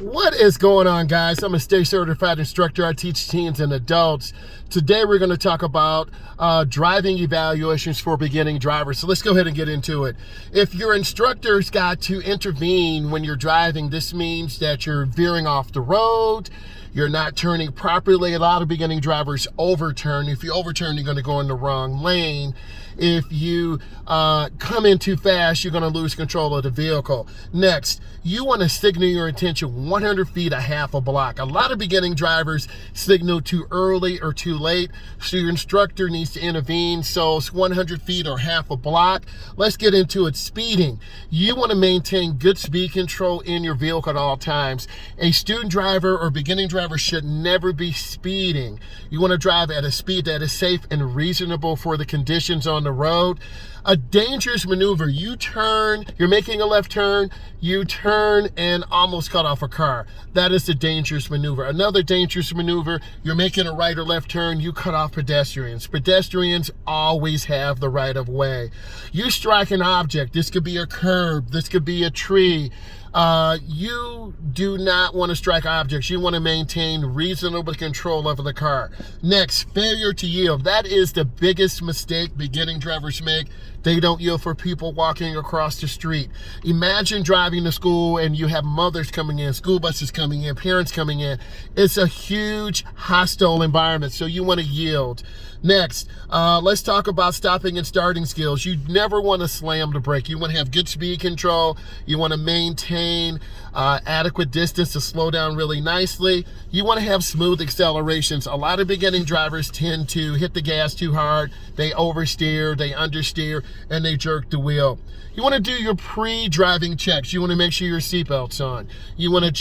What is going on, guys? I'm a state certified instructor. I teach teens and adults. Today we're going to talk about driving evaluations for beginning drivers. So let's go ahead and get into it. If your instructor's got to intervene when you're driving, this means that you're veering off the road, you're not turning properly. A lot of beginning drivers overturn. If you overturn, you're going to go in the wrong lane. If you come in too fast, you're going to lose control of the vehicle. Next, you want to signal your intention 100 feet, a half a block. A lot of beginning drivers signal too early or too late, so your instructor needs to intervene. So it's 100 feet or half a block. Let's get into it. Speeding. You want to maintain good speed control in your vehicle at all times. A student driver or beginning driver should never be speeding. You want to drive at a speed that is safe and reasonable for the conditions on the road. A dangerous maneuver. You turn, you're making a left turn, you turn and almost cut off a car. That is a dangerous maneuver. Another dangerous maneuver, you're making a right or left turn, you cut off pedestrians. Pedestrians always have the right of way. You strike an object. This could be a curb, this could be a tree. You do not want to strike objects. You want to maintain reasonable control over the car. Next, failure to yield. That is the biggest mistake beginning drivers make. They don't yield for people walking across the street. Imagine driving to school and you have mothers coming in, school buses coming in, parents coming in. It's a huge hostile environment, so you want to yield. Next, let's talk about stopping and starting skills. You never want to slam the brake. You want to have good speed control. You want to maintain adequate distance to slow down really nicely. You want to have smooth accelerations. A lot of beginning drivers tend to hit the gas too hard. They oversteer, they understeer, and they jerk the wheel. You want to do your pre-driving checks. You want to make sure your seatbelt's on. You want to